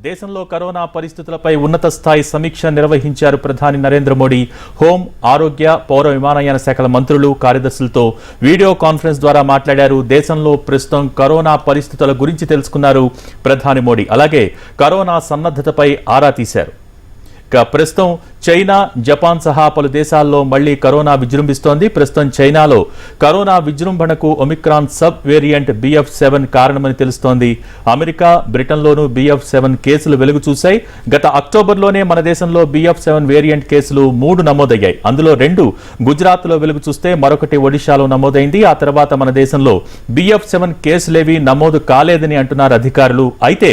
దేశంలో కరోనా పరిస్థితులపై ఉన్నత స్థాయి సమీక్ష నిర్వహించారు ప్రధాని నరేంద్ర మోడీ. హోం, ఆరోగ్య, పౌర విమానయాన శాఖల మంత్రులు, కార్యదర్శులతో వీడియో కాన్ఫరెన్స్ ద్వారా మాట్లాడారు. దేశంలో ప్రస్తుతం కరోనా పరిస్థితుల గురించి తెలుసుకున్నారు ప్రధాని మోడీ. అలాగే కరోనా సన్నద్ధతపై ఆరా తీశారు. ప్రస్తుతం చైనా, జపాన్ సహా పలు దేశాల్లో మళ్లీ కరోనా విజృంభిస్తోంది. ప్రస్తుతం చైనాలో కరోనా విజృంభణకు ఒమిక్రాన్ సబ్ వేరియంట్ BF7 కారణమని తెలుస్తోంది. అమెరికా, బ్రిటన్లోనూ BF7 కేసులు వెలుగు చూశాయి. గత అక్టోబర్లోనే మన దేశంలో BF7 వేరియంట్ కేసులు 3 నమోదయ్యాయి. అందులో 2 గుజరాత్లో వెలుగు చూస్తే మరొకటి ఒడిశాలో నమోదైంది. ఆ తర్వాత మన దేశంలో BF7 కేసులేవీ నమోదు కాలేదని అంటున్నారు అధికారులు. అయితే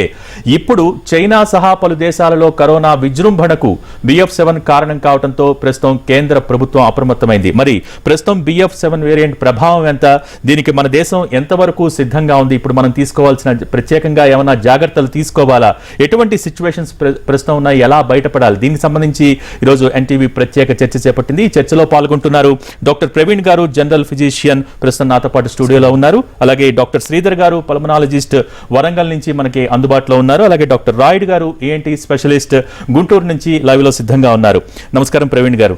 ఇప్పుడు చైనా సహా పలు దేశాలలో కరోనా విజృంభణకు BF7 కారణం కావడంతో ప్రస్తుతం కేంద్ర ప్రభుత్వం అప్రమత్తమైంది. మరి ప్రస్తుతం BF7 వేరియంట్ ప్రభావం ఎంత, దీనికి మన దేశం ఎంతవరకు సిద్ధంగా ఉంది, ఇప్పుడు మనం తీసుకోవాల్సిన ప్రత్యేకంగా ఏమైనా జాగ్రత్తలు తీసుకోవాలా, ఎటువంటి సిచ్యువేషన్స్ ప్రస్తుతం ఉన్నాయి, ఎలా బయటపడాలి, దీనికి సంబంధించి ఈరోజు NTV ప్రత్యేక చర్చ చేపట్టింది. ఈ చర్చలో పాల్గొంటున్నారు డాక్టర్ ప్రవీణ్ గారు, జనరల్ ఫిజిషియన్, ప్రస్తుతం నాతో పాటు స్టూడియోలో ఉన్నారు. అలాగే డాక్టర్ శ్రీధర్ గారు, పల్మనాలజిస్ట్, వరంగల్ నుంచి మనకి అందుబాటులో ఉన్నారు. అలాగే డాక్టర్ రాయుడు గారు, ENT స్పెషలిస్ట్, గుంటూరు నుంచి లైవ్ లో సిద్ధంగా ఉన్నారు. నమస్కారం ప్రవీణ్ గారు.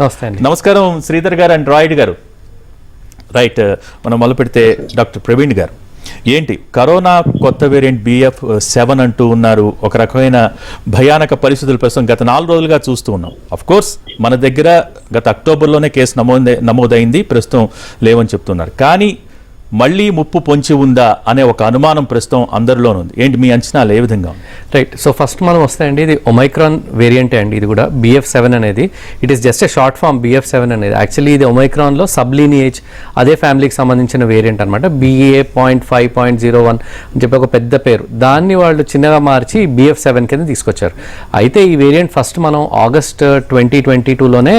నమస్కారం శ్రీధర్ గారు అండ్ రాయుడు గారు. రైట్, మనం మొదలు పెడితే డాక్టర్ ప్రవీణ్ గారు, ఏంటి కరోనా కొత్త వేరియంట్ BF7 అంటూ ఉన్నారు. ఒక రకమైన భయానక పరిస్థితులు ప్రస్తుతం గత 4 రోజులుగా చూస్తూ ఉన్నాం. అఫ్ కోర్స్ మన దగ్గర గత అక్టోబర్లోనే కేసు నమోదైంది, ప్రస్తుతం లేవని చెప్తున్నారు. కానీ మళ్లీ ముప్పు పొంచి ఉందా అనే ఒక అనుమానం ప్రస్తుతం అందరిలోనూ ఉంది. ఏంటి మీ అంచనాలు, ఏ విధంగా ఉంది? రైట్, సో ఫస్ట్ మనం వస్తాయండి, ఇది ఒమైక్రాన్ వేరియంటే అండి. ఇది కూడా BF7 అనేది it is just a short form. BF7 అనేది యాక్చువల్లీ ఇది ఒమైక్రాన్లో సబ్లీనియేజ్, అదే ఫ్యామిలీకి సంబంధించిన వేరియంట్ అనమాట. BA.5.01 అని చెప్పి ఒక పెద్ద పేరు, దాన్ని వాళ్ళు చిన్నగా మార్చి BF7 కింద తీసుకొచ్చారు. అయితే ఈ వేరియంట్ ఫస్ట్ మనం ఆగస్ట్ 2022లోనే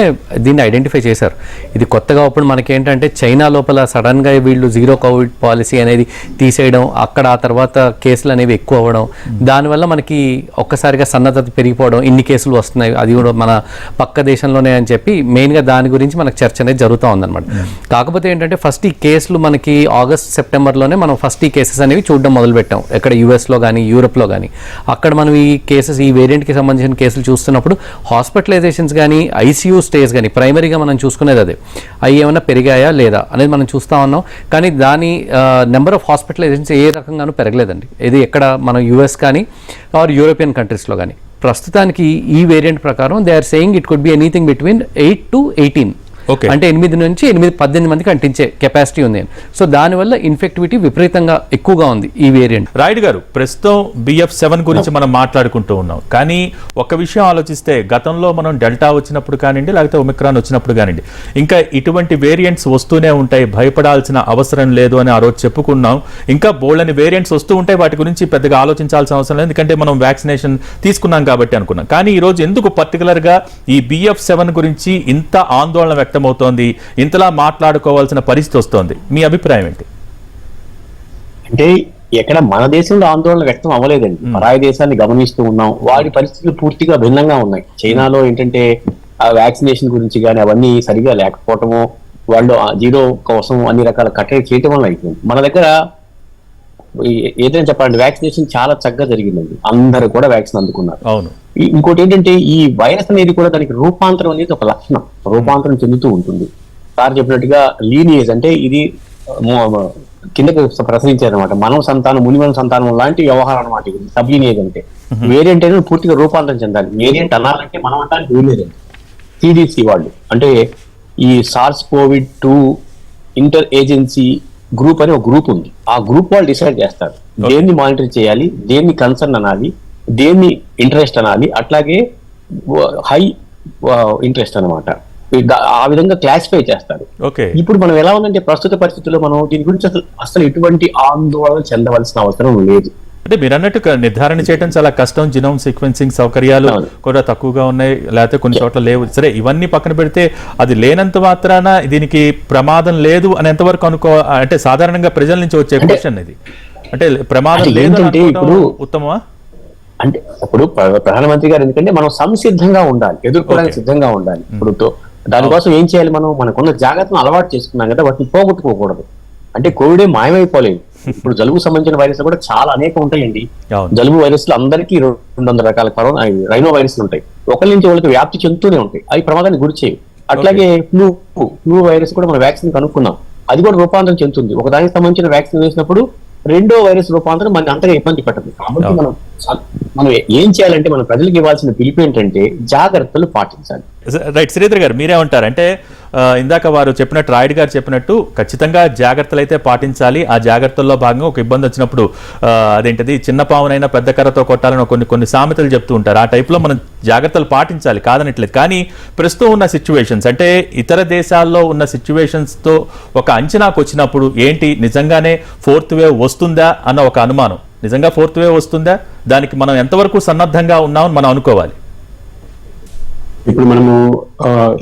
దీన్ని ఐడెంటిఫై చేశారు. ఇది కొత్తగా ఇప్పుడు మనకేంటంటే చైనా లోపల సడన్గా వీళ్ళు జీరో కోవిడ్ పాలసీ అనేది తీసేయడం, అక్కడ ఆ తర్వాత కేసులు అనేవి ఎక్కువ అవ్వడం, దానివల్ల మనకి ఒక్కసారిగా సన్నద్ధత పెరిగిపోవడం, ఇన్ని కేసులు వస్తున్నాయి, అది కూడా మన పక్క దేశంలోనే అని చెప్పి మెయిన్గా దాని గురించి మనకు చర్చ అనేది జరుగుతూ ఉందన్నమాట. కాకపోతే ఏంటంటే ఫస్ట్ ఈ కేసులు మనకి ఆగస్ట్ సెప్టెంబర్లోనే మనం ఫస్ట్ ఈ కేసెస్ అనేవి చూడడం మొదలుపెట్టాం. ఎక్కడ US లో కానీ యూరోప్లో కానీ అక్కడ మనం ఈ కేసెస్, ఈ వేరియంట్కి సంబంధించిన కేసులు చూస్తున్నప్పుడు హాస్పిటలైజేషన్స్ కానీ ICU స్టేస్ కానీ ప్రైమరీగా మనం చూసుకునేది అదే, అవి ఏమైనా పెరిగాయా లేదా అనేది మనం చూస్తూ ఉన్నాం. కానీ దాని నెంబర్ ఆఫ్ హాస్పిటలైజేషన్స్ ఏ రకంగానూ పెరగలేదండి. ఇది ఎక్కడ మనం US కానీ ఆర్ యూరోపియన్ కంట్రీస్లో కానీ. ప్రస్తుతానికి ఈ వేరియంట్ ప్రకారం they are saying it could be anything between 8 to 18, అంటే 8 నుంచి 18 మందికి అంటించే కెపాసిటీ ఉంది. సో దానివల్ల ఇన్ఫెక్టివిటీ విపరీతంగా ఎక్కువగా ఉంది ఈ వేరియంట్. రాయుడు గారు, ప్రస్తుతం BF7 గురించి మనం మాట్లాడుకుంటూ ఉన్నాం. కానీ ఒక విషయం ఆలోచిస్తే గతంలో మనం డెల్టా వచ్చినప్పుడు కానివ్వండి, లేకపోతే ఒమిక్రాన్ వచ్చినప్పుడు కానివ్వండి, ఇంకా ఇటువంటి వేరియంట్స్ వస్తూనే ఉంటాయి, భయపడాల్సిన అవసరం లేదు అని ఆ రోజు చెప్పుకున్నాం. ఇంకా బోల్డని వేరియంట్స్ వస్తూ ఉంటాయి, వాటి గురించి పెద్దగా ఆలోచించాల్సిన అవసరం లేదు, ఎందుకంటే మనం వ్యాక్సినేషన్ తీసుకున్నాం కాబట్టి అనుకున్నాం. కానీ ఈ రోజు ఎందుకు పర్టికులర్గా ఈ BF7 గురించి ఇంత ఆందోళన వ్యక్తమవుతోంది, ఇంతలా మాట్లాడుకోవాల్సిన పరిస్థితి వస్తోంది? మీ అభిప్రాయం ఏంటి? అంటే ఎక్కడ మన దేశంలో ఆందోళన వ్యక్తం అవ్వలేదండి. పరాయి దేశాన్ని గమనిస్తూ ఉన్నాం, వారి పరిస్థితులు పూర్తిగా భిన్నంగా ఉన్నాయి. చైనాలో ఏంటంటే ఆ వ్యాక్సినేషన్ గురించి కానీ అవన్నీ సరిగా లేకపోవటము, వాళ్ళు జీరో కోసం అన్ని రకాల కట్టడి చేయటం వల్ల అయిపోయింది. మన దగ్గర ఏదైనా చెప్పాలంటే వ్యాక్సినేషన్ చాలా చక్కగా జరిగిందండి, అందరూ కూడా వ్యాక్సిన్ అందుకున్నారు. అవును. ఇంకోటి ఏంటంటే ఈ వైరస్ అనేది కూడా దానికి రూపాంతరం అనేది ఒక లక్షణం, రూపాంతరం చెందుతూ ఉంటుంది. సార్ చెప్పినట్టుగా లీనియేజ్ అంటే ఇది కిందకి ప్రసరించేదన్నమాట, మనవ సంతానం, మునిమన సంతానం లాంటి వ్యవహారం అనమాట. ఇది సబ్ లీనియేజ్ అంటే వేరియంట్ అనేది పూర్తిగా రూపాంతరం చెందాలి. వేరియంట్ అనాలంటే మనం అంటానికి వీలేదండి. CDC వాళ్ళు అంటే ఈ SARS-CoV-2 ఇంటర్ ఏజెన్సీ గ్రూప్ అని ఒక గ్రూప్ ఉంది. ఆ గ్రూప్ వాళ్ళు డిసైడ్ చేస్తారు దేన్ని మానిటర్ చేయాలి, దేన్ని కన్సర్న్ అనాలి, దేన్ని ఇంట్రెస్ట్ అనాలి, అట్లాగే హై ఇంట్రెస్ట్ అనమాట. ఆ విధంగా క్లాసిఫై చేస్తారు. ఇప్పుడు మనం ఎలా ఉందంటే ప్రస్తుత పరిస్థితుల్లో మనం దీని గురించి అసలు ఎటువంటి ఆందోళన చెందవలసిన అవసరం లేదు. అంటే మీరు అన్నట్టు నిర్ధారణ చేయడం చాలా కష్టం. జినోమ్ సీక్వెన్సింగ్ సౌకర్యాలు కూడా తక్కువగా ఉన్నాయి, లేకపోతే కొన్ని చోట్ల లేవు. సరే, ఇవన్నీ పక్కన పెడితే అది లేనంత మాత్రాన దీనికి ప్రమాదం లేదు అని ఎంతవరకు అంటే సాధారణంగా ప్రజల నుంచి వచ్చే క్వశ్చన్ ఇది. అంటే ప్రమాదం లేదంటే ఇప్పుడు ఉత్తమమా? అంటే ఇప్పుడు ప్రధానమంత్రి గారు ఎందుకంటే మనం సంసిద్ధంగా ఉండాలి, ఎదుర్కోవడానికి సిద్ధంగా ఉండాలి. ఇప్పుడు దానికోసం ఏం చేయాలి, మనం మనకున్న జాగ్రత్తను అలవాటు చేసుకున్నాం కదా, వాటిని పోగొట్టుకోకూడదు. అంటే కోవిడే మాయమైపోలేదు, ఇప్పుడు జలుబు సంబంధించిన వైరస్ కూడా చాలా అనేక ఉంటాయండి. అవును. జలుబు వైరస్లు అందరికీ 200 రకాల కరోనా రైనో వైరస్లు ఉంటాయి. ఒకరి నుంచి వాళ్ళకి వ్యాప్తి చెందుతూనే ఉంటాయి. అవి ప్రమాదానికి గురి చేయవు. అట్లాగే ఫ్లూ వైరస్ కూడా మనం వ్యాక్సిన్ కనుక్కున్నాం. అది కూడా రూపాంతరం చెందుతుంది. ఒకదానికి సంబంధించిన వ్యాక్సిన్ వేసినప్పుడు రెండో వైరస్ రూపాంతరం మనకి అంతగా ఇబ్బంది పెట్టదు. కాబట్టి మనం ఏం చేయాలంటే మన ప్రజలకు ఇవ్వాల్సిన పిలుపు ఏంటంటే జాగ్రత్తలు పాటించాలి. రైట్. శ్రీధర్ గారు మీరేమంటారు? అంటే ఇందాక వారు చెప్పినట్టు, రాయుడు గారు చెప్పినట్టు ఖచ్చితంగా జాగ్రత్తలు అయితే పాటించాలి. ఆ జాగ్రత్తల్లో భాగంగా ఒక ఇబ్బంది వచ్చినప్పుడు అదేంటిది చిన్న పావునైనా పెద్ద కర్రతో కొట్టాలని కొన్ని సామెతలు చెప్తూ ఉంటారు. ఆ టైప్లో మనం జాగ్రత్తలు పాటించాలి, కాదనట్లేదు. కానీ ప్రస్తుతం ఉన్న సిచ్యువేషన్స్, అంటే ఇతర దేశాల్లో ఉన్న సిచ్యువేషన్స్తో ఒక అంచనాకు వచ్చినప్పుడు ఏంటి, నిజంగానే 4th వేవ్ వస్తుందా అన్న ఒక అనుమానం. నిజంగా 4th వేవ్ వస్తుందా, దానికి మనం ఎంతవరకు సన్నద్ధంగా ఉన్నామని మనం అనుకోవాలి? ఇప్పుడు మనము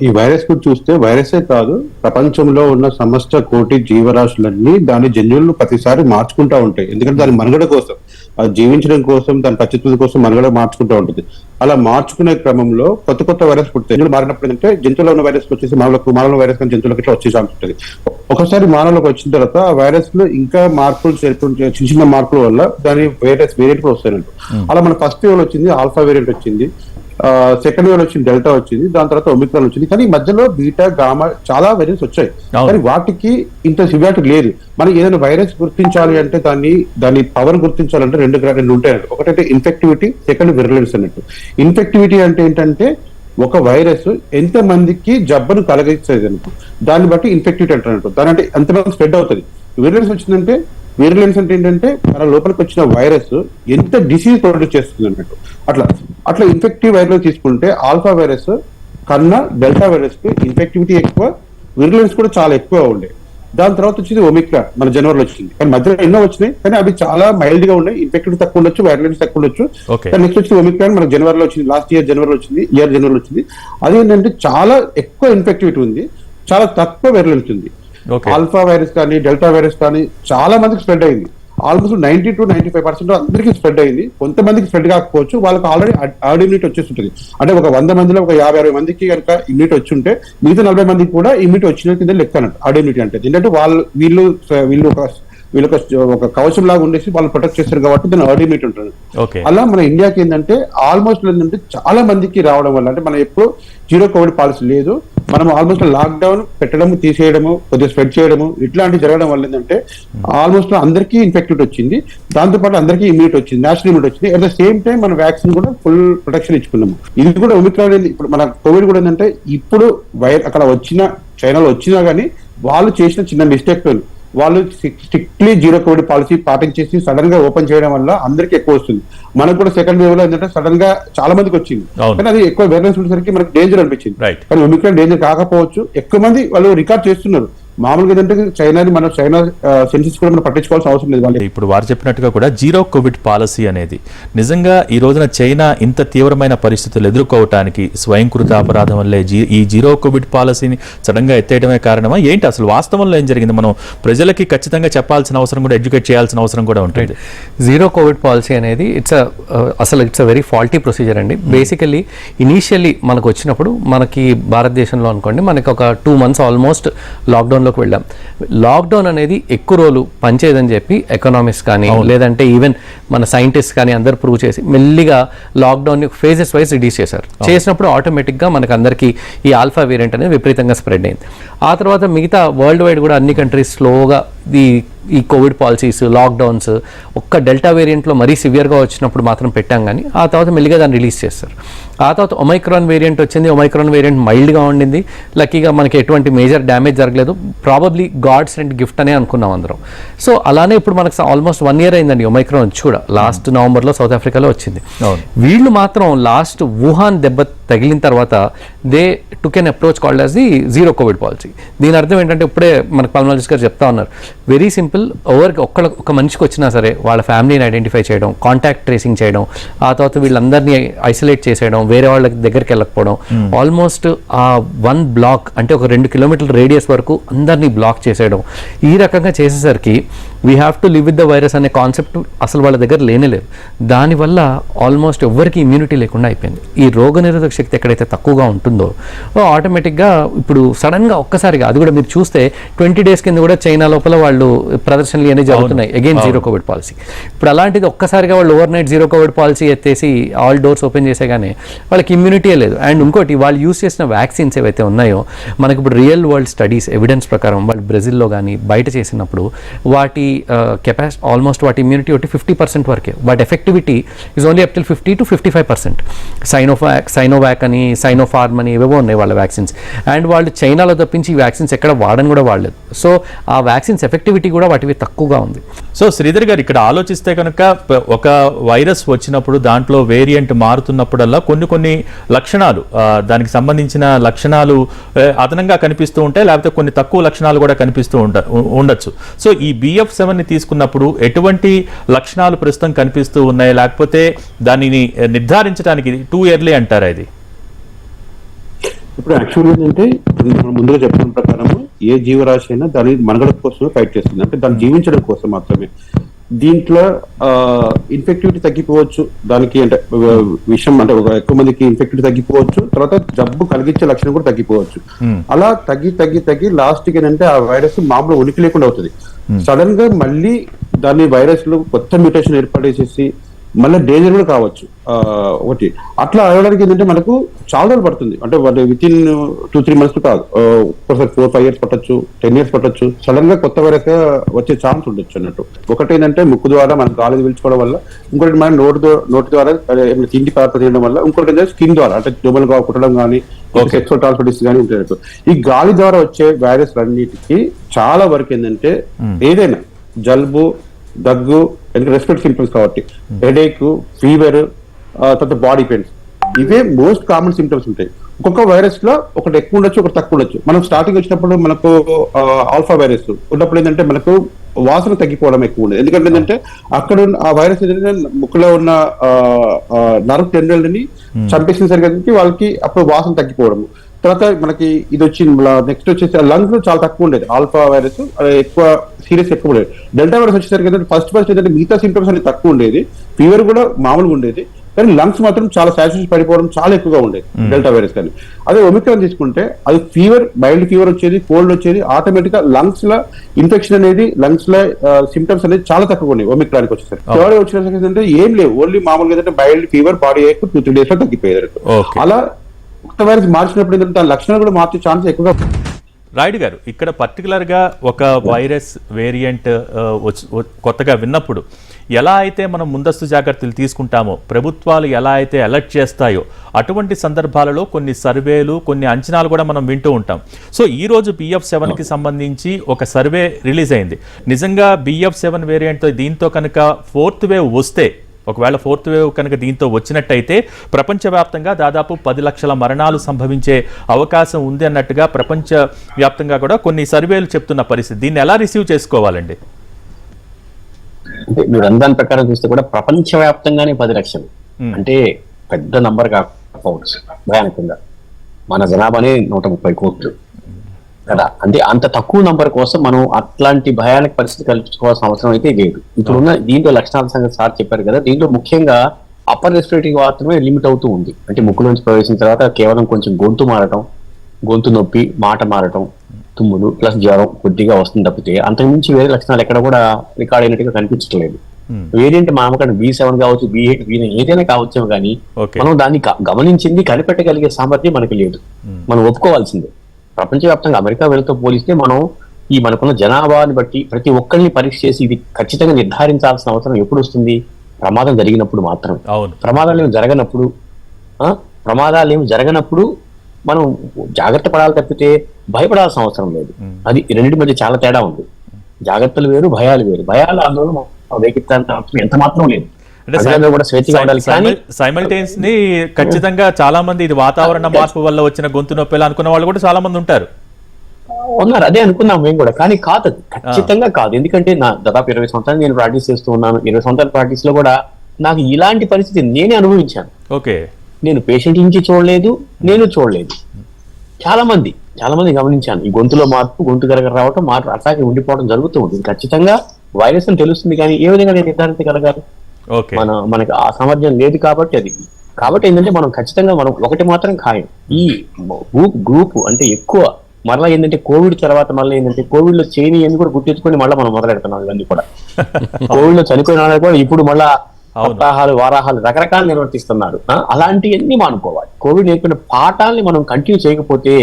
ఈ వైరస్ కు చూస్తే వైరసే కాదు, ప్రపంచంలో ఉన్న సమస్త కోటి జీవరాశులన్నీ దాని జన్యువులను ప్రతిసారి మార్చుకుంటా ఉంటాయి. ఎందుకంటే దాని మనుగడ కోసం, అది జీవించడం కోసం, దాని ఖచ్చితత్వం కోసం మనుగడ మార్చుకుంటూ ఉంటుంది. అలా మార్చుకునే క్రమంలో కొత్త వైరస్ పుట్టాయి. జన్యువులు మారినప్పుడు ఏంటంటే జంతువులో ఉన్న వైరస్ వచ్చేసి మానవ వైరస్ కానీ జంతువులకి ఇట్లా వచ్చే ఛాన్స్ ఉంటుంది. ఒకసారి మానవులకు వచ్చిన తర్వాత ఆ వైరస్ లో ఇంకా మార్పులు చిన్న మార్పుల వల్ల దాని వేరియంట్ కూడా వస్తాయంట. అలా మన ఫస్ట్ వేవ్ వచ్చింది ఆల్ఫా వేరియంట్ వచ్చింది, సెకండ్ వేవ్ వచ్చింది డెల్టా వచ్చింది, దాని తర్వాత ఒమిక్రాన్ వచ్చింది. కానీ మధ్యలో బీటా గామా చాలా వేరియంట్స్ వచ్చాయి. కానీ వాటికి ఇంత సివియారిటీ లేదు. మనం ఏదైనా వైరస్ గుర్తించాలి అంటే దాని పవర్ గుర్తించాలంటే రెండు ఉంటాయి. ఒకటైతే ఇన్ఫెక్టివిటీ, సెకండ్ విరులెన్స్ అన్నట్టు. ఇన్ఫెక్టివిటీ అంటే ఏంటంటే ఒక వైరస్ ఎంత మందికి జబ్బును కలిగిస్తుంది అనుకో, దాన్ని బట్టి ఇన్ఫెక్టివిటీ అంటారు. దాని అంటే ఎంతమంది స్ప్రెడ్ అవుతుంది. విరులెన్స్ అంటే ఏంటంటే మన లోపలికి వచ్చిన వైరస్ ఎంత డిసీజ్ ప్రొడ్యూస్ చేస్తుంది అన్నట్టు. అట్లా ఇన్ఫెక్టివ్ వైరస్ తీసుకుంటే ఆల్ఫా వైరస్ కన్నా డెల్టా వైరస్ కి ఇన్ఫెక్టివిటీ ఎక్కువ, విరులెన్స్ కూడా చాలా ఎక్కువ ఉండే. దాని తర్వాత వచ్చింది ఒమిక్రాన్, మన జనవరిలో వచ్చింది. కానీ మధ్యలో ఎన్నో వచ్చినాయి, కానీ అవి చాలా మైల్డ్ గా ఉన్నాయి. ఇన్ఫెక్టివిటీ తక్కువ ఉండొచ్చు, వైరలెన్స్ తక్కువ ఉండొచ్చు. నెక్స్ట్ వచ్చింది ఒమిక్రాన్, మన జనవరిలో వచ్చింది, లాస్ట్ ఇయర్ జనవరిలో వచ్చింది. అదేంటంటే చాలా ఎక్కువ ఇన్ఫెక్టివిటీ ఉంది, చాలా తక్కువ వైరలెన్స్ ఉంది. ఆల్ఫా వైరస్ కానీ డెల్టా వైరస్ కానీ చాలా మందికి స్ప్రెడ్ అయింది. ఆల్మోస్ట్ 90 to 95% అందరికీ స్ప్రెడ్ అయింది. కొంతమందికి స్ప్రెడ్ కాకపోవచ్చు, వాళ్ళకి ఆల్రెడీ హర్డ్ ఇమ్యూనిటీ వచ్చేస్తుంటుంది. అంటే ఒక 100 మందిలో ఒక 50-60 మందికి కనుక ఇమ్యూనిటీ వచ్చి ఉంటే మిగతా 40 మందికి కూడా ఇమ్యూనిటీ వచ్చిన కింద లెక్క అన్నట్టు. హర్డ్ ఇమ్యూనిటీ అంటే ఏంటంటే వీళ్ళొక కవచం లాగా ఉండేసి వాళ్ళు ప్రొటెక్ట్ చేస్తారు కాబట్టి దాని హర్డ్ ఇమ్యూనిటీ ఉంటుంది. అలా మన ఇండియాకి ఏంటంటే ఆల్మోస్ట్ ఏంటంటే చాలా మందికి రావడం వల్ల, అంటే మనం ఎప్పుడు జీరో కోవిడ్ పాలసీ లేదు, మనం ఆల్మోస్ట్ లాక్డౌన్ పెట్టడము, తీసేయడము, కొద్దిగా స్ప్రెడ్ చేయడము ఇట్లాంటివి జరగడం వల్ల ఏంటంటే ఆల్మోస్ట్ అందరికీ ఇన్ఫెక్టివిటీ వచ్చింది. దాంతోపాటు అందరికీ ఇమ్యూనిటీ వచ్చింది, నేషనల్ ఇమ్యూనిటీ వచ్చింది. అట్ ద సేమ్ టైం మన వ్యాక్సిన్ కూడా ఫుల్ ప్రొటెక్షన్ ఇచ్చుకున్నాము. ఇది కూడా ఒమిక్రాన్. ఇప్పుడు మన కోవిడ్ కూడా ఏంటంటే ఇప్పుడు అక్కడ చైనాలో వచ్చినా కానీ వాళ్ళు చేసిన చిన్న మిస్టేక్, వాళ్ళు స్ట్రిక్ట్లీ జీరో కోవిడ్ పాలసీ పాటించేసి సడన్ గా ఓపెన్ చేయడం వల్ల అందరికీ ఎక్కువ వస్తుంది. మనకు కూడా సెకండ్ వేవ్ లో ఏంటంటే సడన్ గా చాలా మందికి వచ్చింది, కానీ అది ఎక్కువ అవేర్నెస్ ఉండేసరికి మనకు డేంజర్ అనిపించింది. కానీ ఒమిక్రాన్ డేంజర్ కాకపోవచ్చు, ఎక్కువ మంది వాళ్ళు రికార్డ్ చేస్తున్నారు. మామూలుగా ఏంటంటే చైనా సెన్సెస్ కూడా మనం పట్టించుకోవాల్సిన అవసరం లేదు. వాళ్ళు ఇప్పుడు వారు చెప్పినట్టుగా కూడా జీరో కోవిడ్ పాలసీ అనేది నిజంగా ఈ రోజున చైనా ఇంత తీవ్రమైన పరిస్థితులు ఎదుర్కోవటానికి స్వయంకృత అపరాధం వల్లే ఈ జీరో కోవిడ్ పాలసీని సడన్ గా ఎత్తేయడమే కారణమా ఏంటి? అసలు వాస్తవంలో ఏం జరిగింది? మనం ప్రజలకి ఖచ్చితంగా చెప్పాల్సిన అవసరం కూడా, ఎడ్యుకేట్ చేయాల్సిన అవసరం కూడా ఉంటుంది. జీరో కోవిడ్ పాలసీ అనేది it's a very faulty procedure అండి. బేసికల్లీ ఇనీషియల్లీ మనకు వచ్చినప్పుడు మనకి భారతదేశంలో అనుకోండి మనకి ఒక 2 months ఆల్మోస్ట్ లాక్డౌన్లోకి వెళ్ళాం. లాక్డౌన్ అనేది ఎక్కువ రోజులు పనిచేయదని చెప్పి ఎకనామిక్స్ కానీ లేదంటే ఈవెన్ మన సైంటిస్ట్ కానీ అందరు ప్రూవ్ చేసి మెల్లిగా లాక్డౌన్ ఫేజెస్ వైజ్ రిడ్యూస్ చేసినప్పుడు ఆటోమేటిక్గా మనకు అందరికీ ఈ ఆల్ఫా వేరియంట్ అనేది విపరీతంగా స్ప్రెడ్ అయింది. ఆ తర్వాత మిగతా వరల్డ్ వైడ్ కూడా అన్ని కంట్రీస్ స్లోగా ఈ కోవిడ్ పాలసీస్, లాక్డౌన్స్ ఒక్క డెల్టా వేరియంట్లో మరీ సివియర్గా వచ్చినప్పుడు మాత్రం పెట్టాం, కానీ ఆ తర్వాత మెల్లిగా దాన్ని రిలీజ్ చేస్తారు. ఆ తర్వాత ఒమైక్రాన్ వేరియంట్ వచ్చింది. ఒమైక్రాన్ వేరియంట్ మైల్డ్గా ఉండింది. లక్కీగా మనకి ఎటువంటి మేజర్ డ్యామేజ్ జరగలేదు. ప్రాబబ్లీ గాడ్ సెంట్ గిఫ్ట్ అనే అనుకున్నాం అందరం. సో అలానే ఇప్పుడు మనకు ఆల్మోస్ట్ 1 year అయిందండి ఒమైక్రాన్ వచ్చి కూడా. లాస్ట్ నవంబర్లో సౌత్ ఆఫ్రికాలో వచ్చింది. వీళ్ళు మాత్రం లాస్ట్ వుహాన్ దెబ్బ తగిలిన తర్వాత they took an approach called as the zero Covid policy. దీని అర్థం ఏంటంటే ఇప్పుడే మనకు పల్మనాలజిస్ట్ గారు చెప్తా ఉన్నారు, వెరీ సింపుల్. ఒక మనిషికి వచ్చినా సరే వాళ్ళ ఫ్యామిలీని ఐడెంటిఫై చేయడం, కాంటాక్ట్ ట్రేసింగ్ చేయడం, ఆ తర్వాత వీళ్ళందరినీ ఐసోలేట్ చేసేయడం, వేరే వాళ్ళ దగ్గరికి వెళ్ళకపోవడం, ఆల్మోస్ట్ ఆ 1 block అంటే ఒక 2 kilometer రేడియస్ వరకు అందరినీ బ్లాక్ చేసేయడం. ఈ రకంగా చేసేసరికి we have to live with the virus అనే కాన్సెప్ట్ అసలు వాళ్ళ దగ్గర లేనేలేదు. దానివల్ల ఆల్మోస్ట్ ఎవరికి ఇమ్యూనిటీ లేకుండా అయిపోయింది. ఈ రోగనిరోధక శక్తి ఎక్కడైతే తక్కువగా ఉంటుందో ఆటోమేటిక్గా ఇప్పుడు సడన్గా ఒక్కసారిగా, అది కూడా మీరు చూస్తే 20 days కింద కూడా చైనా లోపల వాళ్ళు ప్రదర్శనలు అనేవి జరుగుతున్నాయి అగైన్ జీరో కోవిడ్ పాలసీ. ఇప్పుడు అలాంటిది ఒక్కసారిగా వాళ్ళు overnight zero Covid policy ఎత్తేసి ఆల్ డోర్స్ ఓపెన్ చేసేగానే వాళ్ళకి ఇమ్యూనిటీయే లేదు. అండ్ ఇంకోటి, వాళ్ళు యూస్ చేసిన వ్యాక్సిన్స్ ఏవైతే ఉన్నాయో మనకి ఇప్పుడు రియల్ వరల్డ్ స్టడీస్ ఎవిడెన్స్ ప్రకారం వాళ్ళు బ్రెజిల్లో కానీ బయట చేసినప్పుడు వాటి కెపాసిటీ ఆల్మోస్ట్ వాటి ఇమ్యూనిటీ ఒకటి 50% వరకే, వాటి effectivity is only up till 50 to 55%. Sinovac అని, సైనోఫార్మ్ అని ఏవేవో ఉన్నాయి వాళ్ళ వ్యాక్సిన్స్. అండ్ వాళ్ళు చైనాలో తప్పించి ఈ వ్యాక్సిన్స్ ఎక్కడ వాడని కూడా వాడలేదు. సో ఆ వ్యాక్సిన్స్ ఎఫెక్టివిటీ కూడా వాటివి తక్కువగా ఉంది. సో శ్రీధర్ గారు, ఇక్కడ ఆలోచిస్తే కనుక ఒక వైరస్ వచ్చినప్పుడు దాంట్లో వేరియంట్ మారుతున్నప్పుడల్లా కొన్ని లక్షణాలు, దానికి సంబంధించిన లక్షణాలు అదనంగా కనిపిస్తూ ఉంటాయి, లేకపోతే కొన్ని తక్కువ లక్షణాలు కూడా కనిపిస్తూ ఉండొచ్చు. సో ఈ BF7ని తీసుకున్నప్పుడు ఎటువంటి లక్షణాలు ప్రస్తుతం కనిపిస్తూ ఉన్నాయి, లేకపోతే దానిని నిర్ధారించడానికి టూ ఎర్లీ అంటారా ఇది? ఇప్పుడు యాక్చువల్గా ఏంటంటే మనం ముందుగా చెప్పిన ప్రకారం ఏ జీవరాశి అయినా దాని మనుగడ కోసమే ఫైట్ చేస్తుంది, అంటే దాన్ని జీవించడం కోసం మాత్రమే. దీంట్లో ఇన్ఫెక్టివిటీ తగ్గిపోవచ్చు, దానికి అంటే విషయం అంటే ఎక్కువ మందికి ఇన్ఫెక్టివిటీ తగ్గిపోవచ్చు, తర్వాత జబ్బు కలిగించే లక్షణం కూడా తగ్గిపోవచ్చు. అలా తగ్గి లాస్ట్ కి ఏంటంటే ఆ వైరస్ మామూలు ఉనికి లేకుండా అవుతుంది. సడన్ గా మళ్ళీ దాని వైరస్ లో కొత్త మ్యూటేషన్ ఏర్పడేసేసి మళ్ళీ డేంజర్ కూడా కావచ్చు. ఒకటి అట్లా అవ్వడానికి ఏంటంటే మనకు చాలా రోజులు పడుతుంది, అంటే విత్ ఇన్ 2-3 months కాదు, ఒకసారి 4-5 years పట్టొచ్చు, 10 years పట్టొచ్చు. సడన్ గా కొత్త వైరస్ వచ్చే ఛాన్స్ ఉండొచ్చు అన్నట్టు. ఒకటి ఏంటంటే ముక్కు ద్వారా మనం గాలి పీల్చుకోవడం వల్ల, ఇంకోటి మనం నోటి ద్వారా తిండి పదార్థం తినడం వల్ల, ఇంకోటి ఏంటంటే స్కిన్ ద్వారా అంటే దోమలుగా కుట్టడం కానీ, సెక్సువల్ ట్రాన్స్మిటర్స్ కానీ ఉంటాయి. ఈ గాలి ద్వారా వచ్చే వైరస్ అన్నిటికీ చాలా వరకు ఏంటంటే ఏదైనా జలుబు, దగ్గు, రెస్పిరేటరీ సింప్టమ్స్ కాబట్టి హెడేక్, ఫీవర్, తర్వాత బాడీ పెయిన్స్, ఇవే మోస్ట్ కామన్ సింప్టమ్స్ ఉంటాయి. ఒక్కొక్క వైరస్ లో ఒకటి ఎక్కువ ఉండొచ్చు, ఒకటి తక్కువ ఉండొచ్చు. మనం స్టార్టింగ్ వచ్చినప్పుడు మనకు ఆల్ఫా వైరస్ ఉన్నప్పుడు ఏంటంటే మనకు వాసన తగ్గిపోవడం ఎక్కువ ఉండేది. ఎందుకంటే ఏంటంటే అక్కడ ఆ వైరస్ ఏంటంటే ముక్కులో ఉన్న నర్వ్ టెండల్ని చంపేసిన సరిగ్గా వాళ్ళకి అప్పుడు వాసన తగ్గిపోవడము. తర్వాత మనకి ఇది వచ్చింది, నెక్స్ట్ వచ్చేసి లంగ్స్ లో చాలా తక్కువ ఉండేది ఆల్ఫా వైరస్, ఎక్కువ సీరియస్ ఎక్కువ ఉండేది. డెల్టా వైరస్ వచ్చేసరికి ఏంటంటే ఫస్ట్ ఏంటంటే మిగతా సింప్టమ్స్ అనేది తక్కువ ఉండేది, ఫీవర్ కూడా మామూలుగా ఉండేది, కానీ లంగ్స్ మాత్రం చాలా సాచురేషన్ పడిపోవడం చాలా ఎక్కువగా ఉండేది డెల్టా వైరస్. కానీ అదే ఒమిక్రాన్ తీసుకుంటే అది ఫీవర్, మైల్డ్ ఫీవర్ వచ్చేది, కోల్డ్ వచ్చేది, ఆటోమేటిక్ గా లంగ్స్ లో ఇన్ఫెక్షన్ అనేది, లంగ్స్ లో సిమ్టమ్స్ అనేది చాలా తక్కువ ఉన్నాయి ఒమిక్రాన్కి వచ్చేసరికి. థర్డ్ వచ్చేసరికి ఏంటంటే ఏం లేవు, ఓన్లీ మామూలుగా ఏంటంటే మైల్డ్ ఫీవర్, బాడీ ఏక్ 2-3 days లో తగ్గిపోయేది. అలా కొత్త వైరస్ మార్చినప్పుడు ఏంటంటే దాని లక్షణాలు కూడా మార్చే ఛాన్స్ ఎక్కువగా. రాయుడు గారు, ఇక్కడ పర్టికులర్గా ఒక వైరస్ వేరియంట్ కొత్తగా విన్నప్పుడు ఎలా అయితే మనం ముందస్తు జాగ్రత్తలు తీసుకుంటామో, ప్రభుత్వాలు ఎలా అయితే అలర్ట్ చేస్తాయో, అటువంటి సందర్భాలలో కొన్ని సర్వేలు, కొన్ని అంచనాలు కూడా మనం వింటూ ఉంటాం. సో ఈరోజు BF7కి సంబంధించి ఒక సర్వే రిలీజ్ అయింది. నిజంగా BF7 వేరియంట్తో దీంతో కనుక 4th wave వస్తే, ఒకవేళ 4th wave కనుక దీంతో వచ్చినట్టయితే ప్రపంచవ్యాప్తంగా దాదాపు 10 లక్షల మరణాలు సంభవించే అవకాశం ఉంది అన్నట్టుగా ప్రపంచవ్యాప్తంగా కూడా కొన్ని సర్వేలు చెప్తున్న పరిస్థితి. దీన్ని ఎలా రిసీవ్ చేసుకోవాలండి? అంటే మీరు దాని ప్రకారం చూస్తే కూడా ప్రపంచవ్యాప్తంగానే 10 లక్షలు అంటే పెద్ద నంబర్ కాకపోవచ్చు భయానకంగా. మన జనాభానే 130 కోట్లు కదా. అంటే అంత తక్కువ నంబర్ కోసం మనం అట్లాంటి భయానక పరిస్థితి కల్పించుకోవాల్సిన అవసరం అయితే లేదు. ఇప్పుడున్న దీంట్లో లక్షణాల సంగతి సార్ చెప్పారు కదా, దీంట్లో ముఖ్యంగా అప్పర్ రెస్పిరేటరీ మాత్రమే లిమిట్ అవుతూ ఉంది. అంటే ముక్కులోంచి ప్రవేశించిన తర్వాత కేవలం కొంచెం గొంతు మారటం, గొంతు నొప్పి, మాట మారటం, తుమ్ములు ప్లస్ జ్వరం కొద్దిగా వస్తుంది తప్పితే అంతకుమించి వేరే లక్షణాలు ఎక్కడ కూడా రికార్డ్ అయినట్టుగా కనిపించట్లేదు. వేరియంట్ మామూలుగా B7 కావచ్చు, B8, B9 ఏదైనా కావచ్చేమో కానీ మనం దాన్ని గమనించింది కనిపెట్టగలిగే సామర్థ్యం మనకి లేదు. మనం ఒప్పుకోవాల్సిందే. ప్రపంచవ్యాప్తంగా అమెరికా వీళ్ళతో పోలిస్తే మనం ఈ మనకున్న జనాభాని బట్టి ప్రతి ఒక్కరిని పరీక్ష చేసి ఇది ఖచ్చితంగా నిర్ధారించాల్సిన అవసరం ఎప్పుడు వస్తుంది? ప్రమాదం జరిగినప్పుడు మాత్రం. ప్రమాదాలు ఏమి జరగనప్పుడు మనం జాగ్రత్త పడాలి తప్పితే భయపడాల్సిన అవసరం లేదు. అది రెండింటి మధ్య చాలా తేడా ఉంది. జాగ్రత్తలు వేరు, భయాలు వేరు. భయాల ఆందోళన ఎంత మాత్రం లేదు. సైమల్టేనియస్లీ ఖచ్చితంగా చాలా మంది ఇది వాతావరణ మార్పు వల్ల వచ్చిన గొంతు నొప్పిలా అనుకున్న వాళ్ళు కూడా చాలా మంది ఉన్నారు. అదే అనుకున్నాం మేము కూడా, కానీ కాదు, ఖచ్చితంగా కాదు. ఎందుకంటే నా దాదాపు 20 సంవత్సరాలు నేను ప్రాక్టీస్ చేస్తూ ఉన్నాను. 20 సంవత్సరాల ప్రాక్టీస్ లో కూడా నాకు ఇలాంటి పరిస్థితి నేనే అనుభవించాను. ఓకే, నేను పేషెంట్ నుంచి చూడలేదు, నేను చూడలేదు. చాలా మంది గమనించాను. ఈ గొంతులో మార్పు, గొంతు గరగర రావటం, అట్లాగే ఉండిపోవడం జరుగుతూ ఉంటుంది. ఖచ్చితంగా వైరస్ అని తెలుస్తుంది కానీ ఏ విధంగా నేను నిర్ధారించగలగాలి? ఓకే. మనకి ఆ సామర్థ్యం లేదు కాబట్టి ఏంటంటే మనం ఖచ్చితంగా మనం ఒకటి మాత్రం ఖాయం, ఈ గ్రూప్ అంటే ఎక్కువ మరలా ఏంటంటే కోవిడ్ తర్వాత మళ్ళీ ఏంటంటే కోవిడ్ లో చేయని ఎందుకు కూడా గుర్తించుకొని మళ్ళీ మనం మొదలెడుతున్నాం ఇవన్నీ కూడా. కోవిడ్ లో చనిపోయిన వాళ్ళు కూడా ఇప్పుడు మళ్ళా సప్తాహాలు వారాహాలు రకరకాలు నిర్వర్తిస్తున్నారు. అలాంటివన్నీ మానుకోవాలి. కోవిడ్ నేర్పిన పాఠాలని మనం కంటిన్యూ చేయకపోతే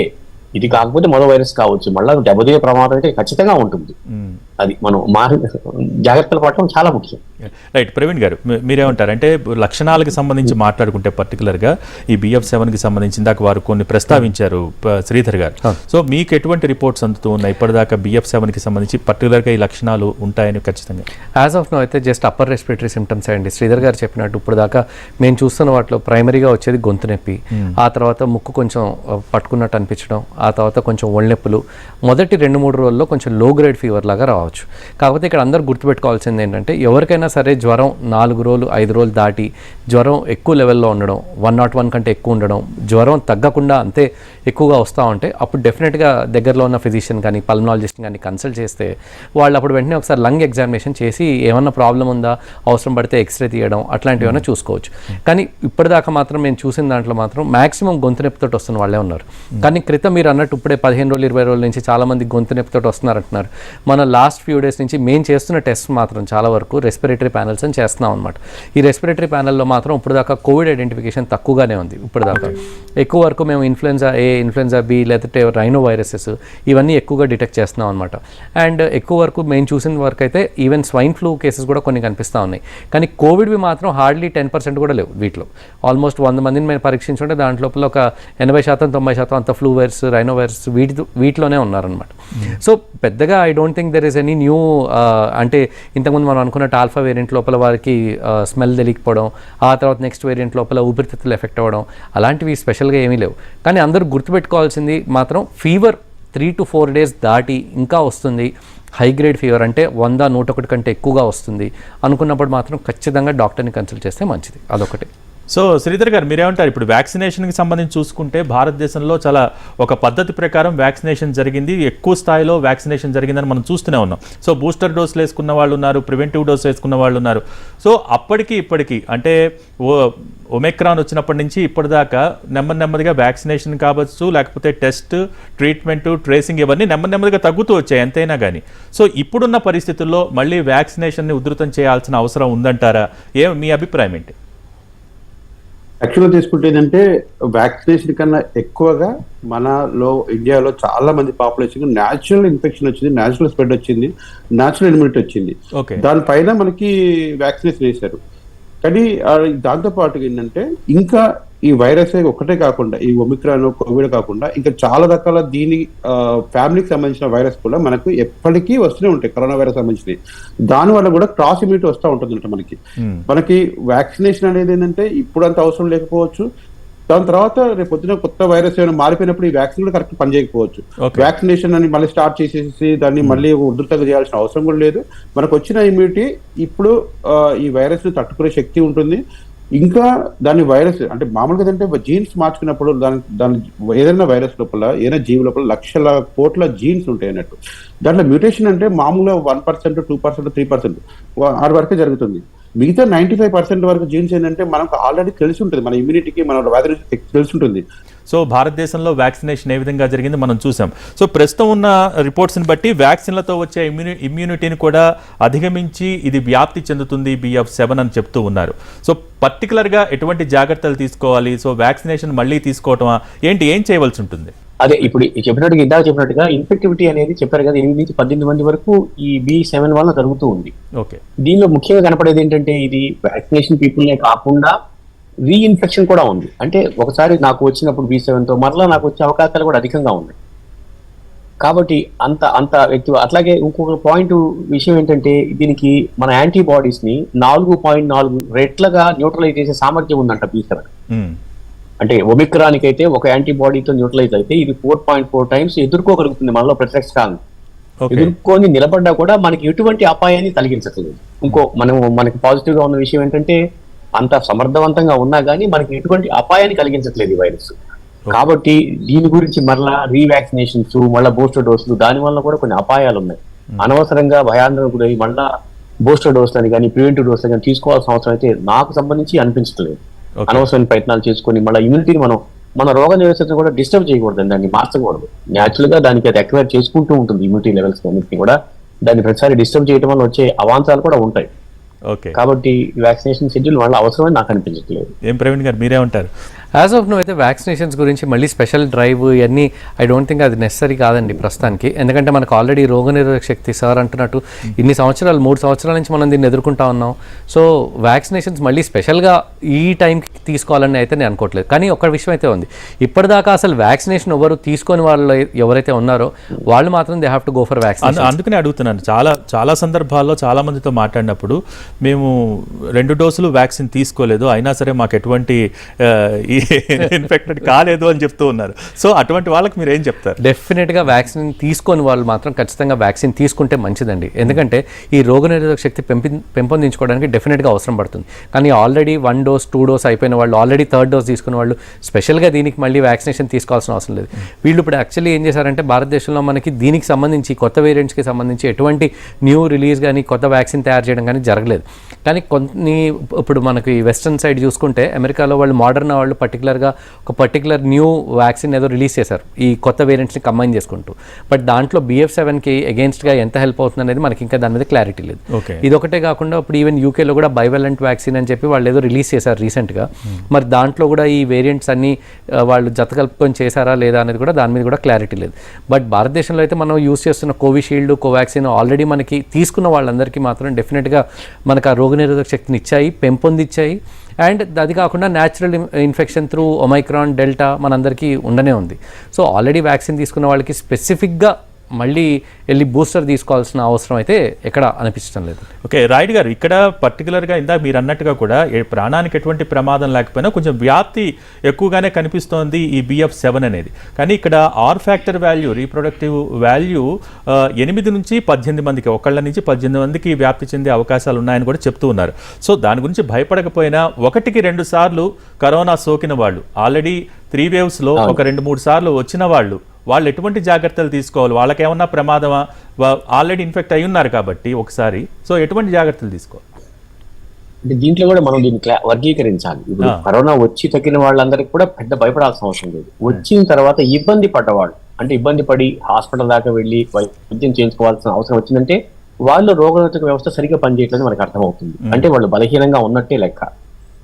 ఇది కాకపోతే మరో వైరస్ కావచ్చు, మళ్ళీ దెబ్బతీయ ప్రమాదం అయితే ఖచ్చితంగా ఉంటుంది. అది మనం జాగ్రత్తలు పడటం చాలా ముఖ్యం. రైట్. ప్రవీణ్ గారు మీరేమంటారు? అంటే లక్షణాలకు సంబంధించి మాట్లాడుకుంటే పర్టికులర్గా ఈ BF7కి సంబంధించి ఇందాక వారు కొన్ని ప్రస్తావించారు శ్రీధర్ గారు. సో మీకు ఎటువంటి రిపోర్ట్స్ అందుతూ ఉన్నాయి ఇప్పటిదాకా BF7కి సంబంధించి పర్టికులర్గా ఈ లక్షణాలు ఉంటాయని ఖచ్చితంగా? యాజ్ ఆఫ్ నో అయితే జస్ట్ అప్పర్ రెస్పిరేటరీ సిమ్టమ్స్ అండి. శ్రీధర్ గారు చెప్పినట్టు ఇప్పుడు దాకా మేము చూస్తున్న వాటిలో ప్రైమరీగా వచ్చేది గొంతు నొప్పి, ఆ తర్వాత ముక్కు కొంచెం పట్టుకున్నట్టు అనిపించడం, ఆ తర్వాత కొంచెం ఒళ్ళనొప్పులు, మొదటి 2-3 రోజుల్లో కొంచెం లో గ్రేడ్ ఫీవర్ లాగా రావచ్చు. కాకపోతే ఇక్కడ అందరూ గుర్తుపెట్టుకోవాల్సింది ఏంటంటే ఎవరికైనా సరే జ్వరం 4 రోజులు 5 రోజులు దాటి జ్వరం ఎక్కువ లెవెల్లో ఉండడం, 101 కంటే ఎక్కువ ఉండడం, జ్వరం తగ్గకుండా అంతే ఎక్కువగా వస్తూ ఉంటే అప్పుడు డెఫినెట్గా దగ్గరలో ఉన్న ఫిజిషియన్ కానీ పల్మనాలజిస్ట్ కానీ కన్సల్ట్ చేస్తే వాళ్ళు అప్పుడు వెంటనే ఒకసారి లంగ్ ఎగ్జామినేషన్ చేసి ఏమన్నా ప్రాబ్లం ఉందా, అవసరం పడితే ఎక్స్రే తీయడం అట్లాంటివి ఏమైనా చూసుకోవచ్చు. కానీ ఇప్పటిదాకా మాత్రం మేము చూసిన దాంట్లో మాత్రం మ్యాక్సిమం గొంతు నొప్పితో వస్తున్న వాళ్ళే ఉన్నారు. కానీ క్రితం మీరు అన్నట్టు ఇప్పుడే 15 రోజులు 20 రోజుల నుంచి చాలామంది గొంతు నొప్పితో వస్తున్నారు అంటున్నారు. మన లాస్ట్ ఫ్యూ డేస్ నుంచి మేము చేస్తున్న టెస్ట్ మాత్రం చాలా వరకు రెస్పిరేటరీ ప్యానల్స్ అని చేస్తున్నాం అనమాట. ఈ రెస్పిరేటరీ ప్యానల్లో మాత్రం ఇప్పుడు దాకా కోవిడ్ ఐడెంటిఫికేషన్ తక్కువగానే ఉంది. ఇప్పుడు దాకా ఎక్కువ వరకు మేము ఇన్ఫ్లుయెన్జా A, ఇన్ఫ్లుయెన్జా B లేదంటే రైనో వైరసెస్ ఇవన్నీ ఎక్కువగా డిటెక్ట్ చేస్తున్నాం అనమాట. అండ్ ఎక్కువ వరకు మేము చూసిన వరకు అయితే ఈవెన్ స్వైన్ ఫ్లూ కేసెస్ కూడా కొన్ని కనిపిస్తూ ఉన్నాయి. కానీ కోవిడ్వి మాత్రం హార్డ్లీ 10% కూడా లేవు వీటిలో. ఆల్మోస్ట్ 100 మందిని మేము పరీక్షించుంటే దాంట్లో ఒక 80% 90% అంత ఫ్లూ వైరస్ రైనో వైరస్ వీటిలోనే ఉన్నారనమాట. సో పెద్దగా I don't think there is any new అంటే ఇంతకుముందు మనం అనుకున్నట్టు ఆల్ఫా వేరియంట్ లోపల వారికి స్మెల్ తెలియకపోవడం, ఆ తర్వాత నెక్స్ట్ వేరియంట్ లోపల ఊపిరితిత్తులు ఎఫెక్ట్ అవ్వడం అలాంటివి స్పెషల్గా ఏమీ లేవు. కానీ అందరూ గుర్తుపెట్టుకోవాల్సింది మాత్రం ఫీవర్ 3 to 4 days దాటి ఇంకా వస్తుంది, హై గ్రేడ్ ఫీవర్ అంటే 100-101 కంటే ఎక్కువగా వస్తుంది అనుకున్నప్పుడు మాత్రం ఖచ్చితంగా డాక్టర్ని కన్సల్ట్ చేస్తే మంచిది. అదొకటి. సో శ్రీధర్ గారు మీరేమంటారు? ఇప్పుడు వ్యాక్సినేషన్కి సంబంధించి చూసుకుంటే భారతదేశంలో చాలా ఒక పద్ధతి ప్రకారం వ్యాక్సినేషన్ జరిగింది, ఎక్కువ స్థాయిలో వ్యాక్సినేషన్ జరిగిందని మనం చూస్తూనే ఉన్నాం. సో బూస్టర్ డోసులు వేసుకున్న వాళ్ళు ఉన్నారు, ప్రివెంటివ్ డోస్ వేసుకున్న వాళ్ళు ఉన్నారు. సో అప్పటికి ఇప్పటికి అంటే ఒమిక్రాన్ వచ్చినప్పటి నుంచి ఇప్పటిదాకా నెమ్మదిగా వ్యాక్సినేషన్ కావచ్చు, లేకపోతే టెస్ట్, ట్రీట్మెంట్, ట్రేసింగ్ ఇవన్నీ నెమ్మదిగా తగ్గుతూ వచ్చాయి ఎంతైనా కానీ. సో ఇప్పుడున్న పరిస్థితుల్లో మళ్ళీ వ్యాక్సినేషన్ని ఉధృతం చేయాల్సిన అవసరం ఉందంటారా? మీ అభిప్రాయం ఏంటి? యాక్చువల్గా తీసుకుంటే ఏంటంటే వ్యాక్సినేషన్ కన్నా ఎక్కువగా మనలో ఇండియాలో చాలా మంది పాపులేషన్ న్యాచురల్ ఇన్ఫెక్షన్ వచ్చింది, న్యాచురల్ స్ప్రెడ్ వచ్చింది, న్యాచురల్ ఇమ్యూనిటీ వచ్చింది. దానిపైన మనకి వ్యాక్సినేషన్ వేశారు. కానీ దాంతో పాటు ఏంటంటే ఇంకా ఈ వైరస్ ఒకటే కాకుండా ఈ ఒమిక్రాన్ కోవిడ్ కాకుండా ఇంకా చాలా రకాల దీని ఫ్యామిలీకి సంబంధించిన వైరస్ కూడా మనకు ఎప్పటికీ వస్తూనే ఉంటాయి. కరోనా వైరస్ సంబంధించినవి దాని వల్ల కూడా క్రాస్ ఇమ్యూనిటీ వస్తూ ఉంటుందంట. మనకి వ్యాక్సినేషన్ అనేది ఏంటంటే ఇప్పుడు అంత అవసరం లేకపోవచ్చు, దాని తర్వాత రేపు పొద్దున కొత్త వైరస్ ఏమైనా మారిపోయినప్పుడు ఈ వ్యాక్సిన్ కూడా కరెక్ట్ పనిచేయకపోవచ్చు. వ్యాక్సినేషన్ అని మళ్ళీ స్టార్ట్ చేసేసి దాన్ని మళ్ళీ ఉధృతంగా చేయాల్సిన అవసరం కూడా లేదు. మనకు వచ్చిన ఇమ్యూనిటీ ఇప్పుడు ఈ వైరస్ ని తట్టుకునే శక్తి ఉంటుంది. ఇంకా దాని వైరస్ అంటే మామూలుగా అంటే జీన్స్ మార్చుకున్నప్పుడు దాని ఏదైనా వైరస్ లోపల ఏదైనా జీవి లోపల లక్షల కోట్ల జీన్స్ ఉంటాయి అన్నట్టు. దాంట్లో మ్యూటేషన్ అంటే మామూలుగా 1%, 2%, 3% ఆరు వరకే జరుగుతుంది. మిగతా 95% వరకు జీన్స్ ఏంటంటే మనకు ఆల్రెడీ తెలిసి ఉంటుంది, మన ఇమ్యూనిటీకి మన వ్యాధి తెలిసి ఉంటుంది. సో భారతదేశంలో వ్యాక్సినేషన్ ఏ విధంగా జరిగింది మనం చూసాం. సో ప్రస్తుతం ఉన్న రిపోర్ట్స్ని బట్టి వ్యాక్సిన్లతో వచ్చే ఇమ్యూనిటీని కూడా అధిగమించి ఇది వ్యాప్తి చెందుతుంది BF7 అని చెప్తూ ఉన్నారు. సో పర్టికులర్గా ఎటువంటి జాగ్రత్తలు తీసుకోవాలి? సో వ్యాక్సినేషన్ మళ్ళీ తీసుకోవటమా ఏంటి, ఏం చేయవలసి ఉంటుంది? అదే ఇప్పుడు ఇందాక చెప్పినట్టుగా ఇన్ఫెక్టివిటీ అనేది చెప్పారు కదా, 8 నుంచి 18 మంది వరకు ఈ B7 వల్ల జరుగుతూ ఉంది. ఓకే. దీనిలో ముఖ్యంగా కనపడేది ఏంటంటే ఇది వ్యాక్సినేషన్ పీపుల్నే కాకుండా రీఇన్ఫెక్షన్ కూడా ఉంది. అంటే ఒకసారి నాకు వచ్చినప్పుడు B7తో మరలా నాకు వచ్చే అవకాశాలు కూడా అధికంగా ఉన్నాయి. కాబట్టి అంత వ్యక్తి. అట్లాగే ఇంకొక విషయం ఏంటంటే దీనికి మన యాంటీబాడీస్ ని 4.4 రెట్లుగా న్యూట్రలైజ్ చేసే సామర్థ్యం ఉందంట B7. అంటే ఒమిక్రాన్కి అయితే ఒక యాంటీబాడీతో న్యూట్రలైజ్ అయితే ఇది 4.4 times ఎదుర్కోగలుగుతుంది మనలో ప్రత్యక్షంగా. ఎదుర్కొని నిలబడ్డా కూడా మనకి ఎటువంటి అపాయాన్ని కలిగించట్లేదు. మనకి పాజిటివ్ గా ఉన్న విషయం ఏంటంటే అంత సమర్థవంతంగా ఉన్నా కానీ మనకి ఎటువంటి అపాయాన్ని కలిగించట్లేదు ఈ వైరస్. కాబట్టి దీని గురించి మరలా రీవాక్సినేషన్స్, మళ్ళీ బూస్టర్ డోసులు, దాని వల్ల కూడా కొన్ని అపాయాలు ఉన్నాయి. అనవసరంగా భయాందోళనకు గురై మళ్ళా బూస్టర్ డోస్ అని కానీ ప్రివెంటివ్ డోస్ కానీ తీసుకోవాల్సిన అవసరం అయితే నాకు సంబంధించి అనిపించట్లేదు. అనవసరమైన ప్రయత్నాలు చేసుకొని మళ్ళీ ఇమ్యూనిటీని మన రోగ నిరోధకతను కూడా డిస్టర్బ్ చేయకూడదు, దాన్ని మార్చకూడదు. న్యాచురల్ గా దానికి అది అక్వైర్ చేసుకుంటూ ఉంటుంది ఇమ్యూనిటీ లెవెల్స్ అన్నింటినీ కూడా. దాన్ని ప్రతిసారి డిస్టర్బ్ చేయడం వల్ల వచ్చే అవాంతరాలు కూడా ఉంటాయి. కాబట్టి వ్యాక్సినేషన్ షెడ్యూల్ వల్ల అవసరమని నాకు అనిపించట్లేదు. ఏం ప్రవీణ్ గారు మీరే ఉంటారు? యాజ్ ఆఫ్ నో అయితే వ్యాక్సినేషన్స్ గురించి మళ్ళీ స్పెషల్ డ్రైవ్ ఇవన్నీ ఐ డోంట్ థింక్ అది నెసరీ కాదండి ప్రస్తుతానికి. ఎందుకంటే మనకు ఆల్రెడీ రోగనిరోధక శక్తి సార్ అంటున్నట్టు ఇన్ని సంవత్సరాలు 3 సంవత్సరాల నుంచి మనం దీన్ని ఎదుర్కొంటా ఉన్నాం. సో వ్యాక్సినేషన్స్ మళ్ళీ స్పెషల్గా ఈ టైంకి తీసుకోవాలని అయితే నేను అనుకోవట్లేదు. కానీ ఒక విషయం అయితే ఉంది, ఇప్పటిదాకా అసలు వ్యాక్సినేషన్ ఎవరు తీసుకొని వాళ్ళు ఎవరైతే ఉన్నారో వాళ్ళు మాత్రం they have to go for vaccination. అందుకనే అడుగుతున్నాను. చాలా సందర్భాల్లో చాలా మందితో మాట్లాడినప్పుడు మేము 2 డోసులు వ్యాక్సిన్ తీసుకోలేదు, అయినా సరే మాకు ఎటువంటి ఇన్ఫెక్టెడ్ కాలేదు అని చెప్తూ ఉన్నారు. సో అటువంటి వాళ్ళకి మీరు ఏం చెప్తారు? డెఫినెట్గా వ్యాక్సిన్ తీసుకొని వాళ్ళు మాత్రం ఖచ్చితంగా వ్యాక్సిన్ తీసుకుంటే మంచిదండి. ఎందుకంటే ఈ రోగనిరోధక శక్తి పెంపొందించుకోవడానికి డెఫినెట్గా అవసరం పడుతుంది. కానీ ఆల్రెడీ 1 డోస్ 2 డోస్ అయిపోయిన వాళ్ళు, ఆల్రెడీ 3rd డోస్ తీసుకున్న వాళ్ళు స్పెషల్గా దీనికి మళ్ళీ వ్యాక్సినేషన్ తీసుకోవాల్సిన అవసరం లేదు. వీళ్ళు ఇప్పుడు యాక్చువల్లీ ఏం చేశారంటే భారతదేశంలో మనకి దీనికి సంబంధించి కొత్త వేరియంట్స్కి సంబంధించి ఎటువంటి న్యూ రిలీజ్ కానీ కొత్త వ్యాక్సిన్ తయారు చేయడం కానీ జరగలేదు. కానీ కొన్ని ఇప్పుడు మనకి వెస్టర్న్ సైడ్ చూసుకుంటే అమెరికాలో వాళ్ళు మోడర్నా వాళ్ళు పర్టికులర్గా ఒక పర్టికులర్ న్యూ వ్యాక్సిన్ ఏదో రిలీజ్ చేశారు ఈ కొత్త వేరియంట్స్ని కంబైన్ చేసుకుంటూ. బట్ దాంట్లో BF7కి అగేన్స్ట్గా ఎంత హెల్ప్ అవుతుంది అనేది మనకి ఇంకా దాని మీద క్లారిటీ లేదు. ఇదొకటే కాకుండా ఇప్పుడు ఈవెన్ యూకేలో కూడా బైవలెంట్ వ్యాక్సిన్ అని చెప్పి వాళ్ళు ఏదో రిలీజ్ చేశారు రీసెంట్గా. మరి దాంట్లో కూడా ఈ వేరియంట్స్ అన్ని వాళ్ళు జత కలుపుకొని చేశారా లేదా అనేది కూడా దాని మీద కూడా క్లారిటీ లేదు. బట్ భారతదేశంలో అయితే మనం యూస్ చేస్తున్న కోవిషీల్డ్, కోవాక్సిన్ ఆల్రెడీ మనకి తీసుకున్న వాళ్ళందరికీ మాత్రం డెఫినెట్గా మనకు ఆ రోగనిరోధక శక్తిని ఇచ్చాయి, పెంపొందించాయి. అండ్ అది కాకుండా natural infection through Omicron, delta మనందరికీ ఉండనే ఉంది. సో ఆల్రెడీ వ్యాక్సిన్ తీసుకున్న వాళ్ళకి స్పెసిఫిక్గా మళ్ళీ వెళ్ళి బూస్టర్ తీసుకోవాల్సిన అవసరం అయితే ఎక్కడ అనిపించడం లేదు. ఓకే, రాయుడు గారు, ఇక్కడ పర్టికులర్గా ఇందాక మీరు అన్నట్టుగా కూడా ప్రాణానికి ఎటువంటి ప్రమాదం లేకపోయినా కొంచెం వ్యాప్తి ఎక్కువగానే కనిపిస్తోంది ఈ BF7 అనేది. కానీ ఇక్కడ R factor value, reproductive value 8 నుంచి 18 మందికి, ఒకళ్ళ నుంచి 18 మందికి వ్యాప్తి చెందే అవకాశాలు ఉన్నాయని కూడా చెప్తూ ఉన్నారు. సో దాని గురించి భయపడకపోయినా 1-2 సార్లు కరోనా సోకిన వాళ్ళు, ఆల్రెడీ 3 వేవ్స్లో ఒక 2-3 సార్లు వచ్చిన వాళ్ళు ఎటువంటి జాగ్రత్తలు తీసుకోవాలి? వాళ్ళకేమన్నా ప్రమాదమా? ఆల్రెడీ ఇన్ఫెక్ట్ అయి ఉన్నారు కాబట్టి ఒకసారి, సో ఎటువంటి జాగ్రత్తలు తీసుకోవాలి? అంటే దీంట్లో కూడా మనం దీన్ని వర్గీకరించాలి. ఇప్పుడు కరోనా వచ్చి తగ్గిన వాళ్ళందరికీ కూడా పెద్ద భయపడాల్సిన అవసరం లేదు. వచ్చిన తర్వాత ఇబ్బంది పడ్డవాళ్ళు, అంటే ఇబ్బంది పడి హాస్పిటల్ దాకా వెళ్ళి వైద్యం చేయించుకోవాల్సిన అవసరం వచ్చిందంటే వాళ్ళు రోగనిరోధక వ్యవస్థ సరిగ్గా పనిచేయట్లేదు మనకు అర్థమవుతుంది. అంటే వాళ్ళు బలహీనంగా ఉన్నట్టే లెక్క.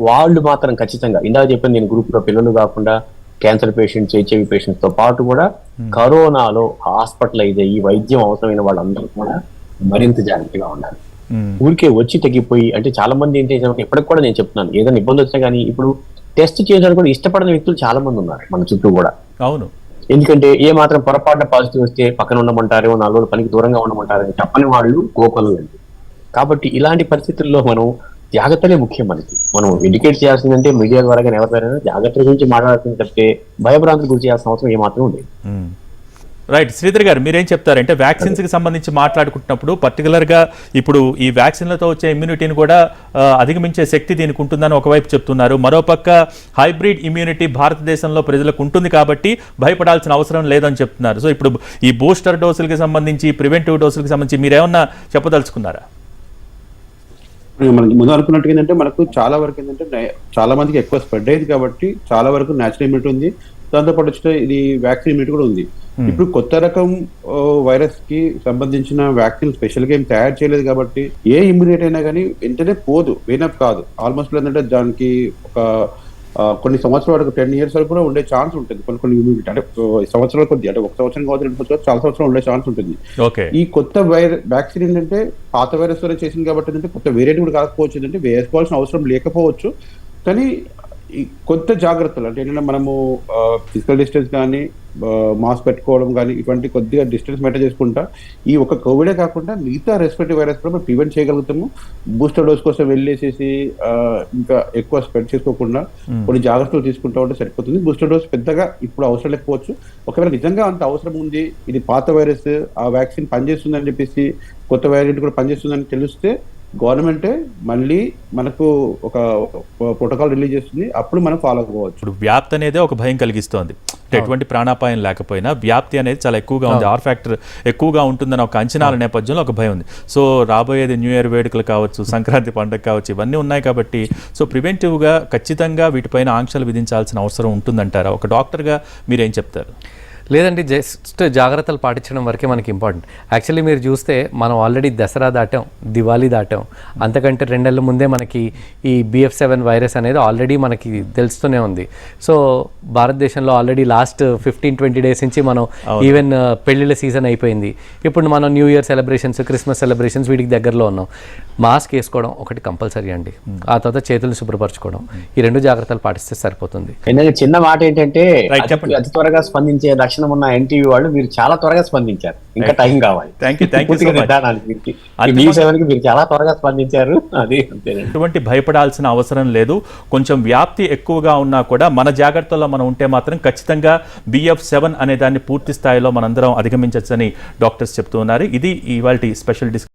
వాళ్ళు మాత్రం ఖచ్చితంగా ఇందాక చెప్పాను నేను, గ్రూప్ లో పిల్లలు కాకుండా క్యాన్సర్ పేషెంట్స్, HIV పేషెంట్స్ తో పాటు కూడా కరోనాలో హాస్పిటలైజ్ అయ్యి వైద్యం అవసరమైన వాళ్ళందరూ కూడా మరింత జాగ్రత్తగా ఉండాలి. ఊరికే వచ్చి తగ్గిపోయి, అంటే చాలా మంది ఏంటి ఇప్పటికి కూడా నేను చెప్తున్నాను, ఏదైనా ఇబ్బంది వచ్చినా కానీ ఇప్పుడు టెస్ట్ చేయడానికి కూడా ఇష్టపడిన వ్యక్తులు చాలా మంది ఉన్నారు మన చుట్టూ కూడా. అవును, ఎందుకంటే ఏ మాత్రం పొరపాటున పాజిటివ్ వస్తే పక్కన ఉండమంటారో, 4 రోజులు పనికి దూరంగా ఉండమంటారని చెప్పని వాళ్ళు కోపలు. కాబట్టి ఇలాంటి పరిస్థితుల్లో మనం జాగ్రత్తలే ముఖ్యం. మనం ఎడ్యుకేట్ చేయాల్సిందంటే మీడియా ద్వారా కానీ ఎవరిదైనా జాగ్రత్తల గురించి మాట్లాడాల్సింది తప్పితే భయభ్రాంతులు గురి చేయాల్సిన అవసరం ఏమాత్రం ఉండేది. రైట్, శ్రీధర్ గారు మీరేం చెప్తారంటే వ్యాక్సిన్స్కి సంబంధించి మాట్లాడుకుంటున్నప్పుడు పర్టికులర్గా ఇప్పుడు ఈ వ్యాక్సిన్లతో వచ్చే ఇమ్యూనిటీని కూడా అధిగమించే శక్తి దీనికి ఉంటుందని ఒకవైపు చెప్తున్నారు, మరోపక్క హైబ్రిడ్ ఇమ్యూనిటీ భారతదేశంలో ప్రజలకు ఉంటుంది కాబట్టి భయపడాల్సిన అవసరం లేదని చెప్తున్నారు. సో ఇప్పుడు ఈ బూస్టర్ డోసులకి సంబంధించి, ప్రివెంటివ్ డోసులకి సంబంధించి మీరేమన్నా చెప్పదలుచుకున్నారా? మనకి ముందు అనుకున్నట్టు ఏంటంటే మనకు చాలా వరకు ఏంటంటే చాలా మందికి ఎక్కువ స్ప్రెడ్ అయ్యింది కాబట్టి చాలా వరకు న్యాచురల్ ఇమ్యూనిటీ ఉంది, దాంతోపాటు వచ్చిన ఇది వ్యాక్సిన్ ఇమ్యూనిటీ కూడా ఉంది. ఇప్పుడు కొత్త రకం వైరస్ కి సంబంధించిన వ్యాక్సిన్ స్పెషల్ గా ఏం తయారు చేయలేదు కాబట్టి ఏ ఇమ్యూనిటీ అయినా కానీ వెంటనే పోదు, వేనప్ కాదు. ఆల్మోస్ట్ ఏంటంటే దానికి ఒక కొన్ని సంవత్సరాల వరకు 10 years వరకు కూడా ఉండే ఛాన్స్ ఉంటుంది. కొన్ని ఇమ్యూనిటీ అంటే సంవత్సరాల కొద్ది, అంటే 1 సంవత్సరం కావచ్చు, 2 సంవత్సరాలు, చాలా సంవత్సరాలు ఉండే ఛాన్స్ ఉంటుంది. ఈ కొత్త వ్యాక్సిన్ ఏంటంటే పాత వైరస్ వల్ల చేసింది కాబట్టి ఏంటంటే కొత్త వేరియంట్ కూడా కాకపోవచ్చు, ఏంటంటే వేసుకోవాల్సిన అవసరం లేకపోవచ్చు. కానీ ఈ కొత్త జాగ్రత్తలు అంటే ఏంటంటే మనము ఫిజికల్ డిస్టెన్స్ కానీ, మాస్క్ పెట్టుకోవడం కానీ, ఇటువంటి కొద్దిగా డిస్టెన్స్ మెయింటైన్ చేసుకుంటా ఈ ఒక కోవిడే కాకుండా మిగతా రెస్పిరేటరీ వైరస్ కూడా ప్రివెంట్ చేయగలుగుతాము. బూస్టర్ డోస్ కోసం వెళ్ళేసేసి ఇంకా ఎక్కువ స్ప్రెడ్ చేసుకోకుండా కొన్ని జాగ్రత్తలు తీసుకుంటా ఉంటే సరిపోతుంది. బూస్టర్ డోస్ పెద్దగా ఇప్పుడు అవసరం లేకపోవచ్చు. ఒకవేళ నిజంగా అంత అవసరం ఉంది, ఇది పాత వైరస్, ఆ వ్యాక్సిన్ పనిచేస్తుందని చెప్పేసి కొత్త వేరియంట్ కూడా పనిచేస్తుందని తెలిస్తే గవర్నమెంటే మళ్ళీ మనకు ఒక ప్రోటోకాల్ రిలీజ్ చేస్తుంది, అప్పుడు మనం ఫాలో అవ్వచ్చు. ఇప్పుడు వ్యాప్తి అనేది ఒక భయం కలిగిస్తోంది. అంటే అంటే ఎటువంటి ప్రాణాపాయం లేకపోయినా వ్యాప్తి అనేది చాలా ఎక్కువగా ఉంది, ఆర్ ఫ్యాక్టర్ ఎక్కువగా ఉంటుందని ఒక అంచనాల నేపథ్యంలో ఒక భయం ఉంది. సో రాబోయేది న్యూ ఇయర్ వేడుకలు కావచ్చు, సంక్రాంతి పండుగ కావచ్చు, ఇవన్నీ ఉన్నాయి కాబట్టి సో ప్రివెంటివ్గా ఖచ్చితంగా వీటిపైన ఆంక్షలు విధించాల్సిన అవసరం ఉంటుందంటారా? ఒక డాక్టర్గా మీరేం చెప్తారు? లేదండి, జస్ట్ జాగ్రత్తలు పాటించడం వరకే మనకి ఇంపార్టెంట్. యాక్చువల్లీ మీరు చూస్తే మనం ఆల్రెడీ దసరా దాటాం, దివాళీ దాటాం, అంతకంటే 2 నెలల ముందే మనకి ఈ BF7 వైరస్ అనేది ఆల్రెడీ మనకి తెలుస్తూనే ఉంది. సో భారతదేశంలో ఆల్రెడీ లాస్ట్ 15-20 డేస్ నుంచి మనం ఈవెన్ పెళ్ళిళ్ళ సీజన్ అయిపోయింది. ఇప్పుడు మనం new year celebrations, Christmas celebrations వీటికి దగ్గరలో ఉన్నాం. మాస్క్ వేసుకోవడం ఒకటి కంపల్సరీ అండి, ఆ తర్వాత చేతులను శుభ్రపరచుకోవడం, ఈ 2 జాగ్రత్తలు పాటిస్తే సరిపోతుంది. చిన్న మాట ఏంటంటే Right, చెప్పండి. అతి త్వరగా స్పందించే లక్షణం ఉన్న ఎన్టీవీ వాళ్ళు మీరు చాలా త్వరగా స్పందించారు, ఇంకా టైం కావాలి. Thank you so much. B7 కి మీరు చాలా త్వరగా స్పందించారు, అది అంతేనండి. ఎటువంటి భయపడాల్సిన అవసరం లేదు. కొంచెం వ్యాప్తి ఎక్కువగా ఉన్నా కూడా మన జాగ్రత్తల్లో మనం ఉంటే మాత్రం ఖచ్చితంగా BF7 అనే దాన్ని పూర్తి స్థాయిలో మనందరం అధిగమించవచ్చని డాక్టర్స్ చెప్తూ ఉన్నారు. ఇది ఇవాల్టి స్పెషల్